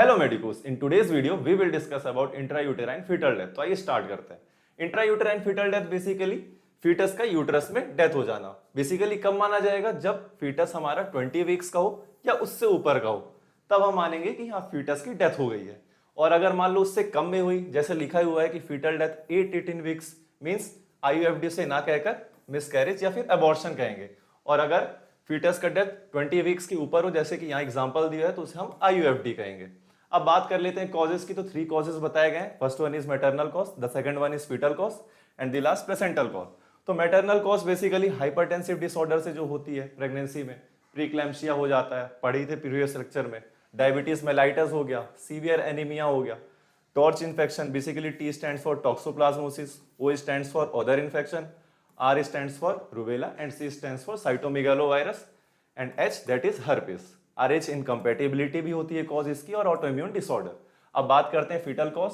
Hello medicos, in today's video we will discuss about intrauterine foetal death. तो आइए start करते हैं। Intrauterine foetal death basically foetus का uterus में death हो जाना। बेसिकली कब माना जाएगा? जब फीटस हमारा 20 वीक्स का हो या उससे ऊपर का हो, तब हम मानेंगे कि हाँ फीटस की डेथ हो गई है। और अगर मान लो उससे कम में हुई, जैसे लिखा हुआ है कि फीटल डेथ 8-18 वीक्स मीन्स आईयूएफडी से ना कहकर मिसकैरेज या फिर अबॉर्शन कहेंगे। और अगर फीटस का डेथ 20 वीक्स के ऊपर हो, जैसे कि यहाँ एग्जांपल दिया है, तो उसे हम आईयूएफडी कहेंगे। अब बात कर लेते हैं कॉजेस की। तो 3 कॉजेस बताए गए हैं। First one is maternal cause, the second one is fetal cause and the last placental cause. तो maternal cause basically hypertensive disorder से जो होती है प्रेगनेंसी में, प्रीक्लैम्सिया हो जाता है, पढ़ी थे प्रीवियस लेक्चर में, डायबिटीज मेलाइटस हो गया, सीवियर एनीमिया हो गया, TORCH infection, basically T stands for toxoplasmosis, O stands for other infection, R stands for rubella and C stands for cytomegalovirus and H that is herpes. RH incompatibility भी होती है cause इसकी, और autoimmune disorder. अब बात करते हैं fetal cause.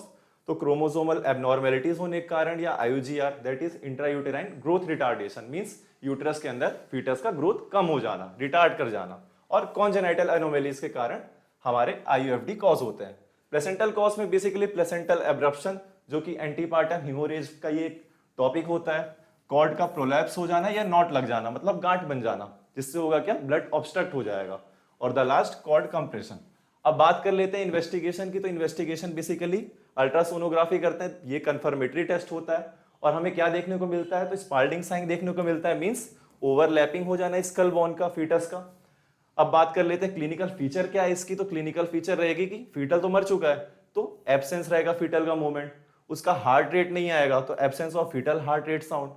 तो क्रोमोसोमल एबनॉर्मेलिटीज होने के कारण या IUGR that is intrauterine growth retardation, means uterus के अंदर फीटस का ग्रोथ कम हो जाना, रिटार्ड कर जाना, और कॉन्जेनाइटल एनोमेलीज के कारण हमारे IUFD कॉज होते हैं। प्लेसेंटल कॉज में बेसिकली प्लेसेंटल एब्रप्शन, जो कि एंटीपार्टम हीमोरेज का ये टॉपिक होता है। कॉर्ड का प्रोलैप्स हो जाना या नॉट लग जाना, मतलब गांठ बन जाना, जिससे होगा क्या, ब्लड ऑब्स्ट्रक्ट हो जाएगा। और द लास्ट कॉर्ड कंप्रेशन। अब बात कर लेते हैं इन्वेस्टिगेशन की। तो इन्वेस्टिगेशन बेसिकली अल्ट्रासोनोग्राफी करते हैं, ये कंफर्मेटरी टेस्ट होता है। और हमें क्या देखने को मिलता है? तो स्पाल्डिंग साइन देखने को मिलता है, मींस ओवरलैपिंग हो जाना स्कल बोन का, फीटस का। अब बात कर लेते हैं क्लिनिकल फीचर क्या है इसकी। तो क्लिनिकल फीचर रहेगी कि फीटल तो मर चुका है, तो एब्सेंस रहेगा फीटल का मूवमेंट, उसका हार्ट रेट नहीं आएगा, तो absence of foetal heart rate sound.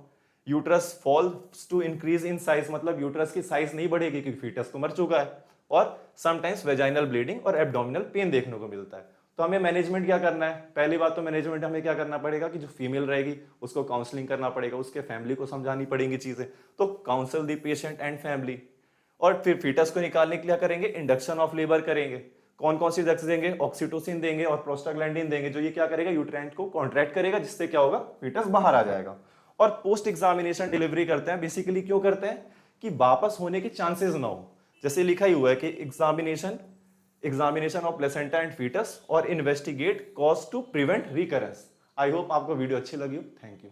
Uterus fails to increase in size, मतलब यूट्रस की साइज नहीं बढ़ेगी क्योंकि फीटस तो मर चुका है। और समटाइम्स वेजाइनल ब्लीडिंग और एब्डोमिनल पेन देखने को मिलता है। तो हमें मैनेजमेंट क्या करना है? पहली बात तो मैनेजमेंट हमें क्या करना पड़ेगा कि जो फीमेल रहेगी उसको काउंसलिंग करना पड़ेगा, उसके फैमिली को समझानी पड़ेगी चीजें। तो counsel the patient and family. और फिर फीटस को निकालने के लिए क्या करेंगे? इंडक्शन ऑफ लेबर करेंगे। कौन कौन सी ड्रग्स देंगे? ऑक्सीटोसिन देंगे और प्रोस्टाग्लैंडिन देंगे, जो ये क्या करेगा, यूट्राइन को कॉन्ट्रैक्ट करेगा, जिससे क्या होगा, फीटस बाहर आ जाएगा। और पोस्ट एग्जामिनेशन डिलीवरी करते हैं। बेसिकली क्यों करते हैं? कि वापस होने के चांसेस ना हो। जैसे लिखा ही हुआ है कि examination of placenta and fetus और investigate cause to prevent recurrence. I hope आपको वीडियो अच्छी लगी हो। Thank you.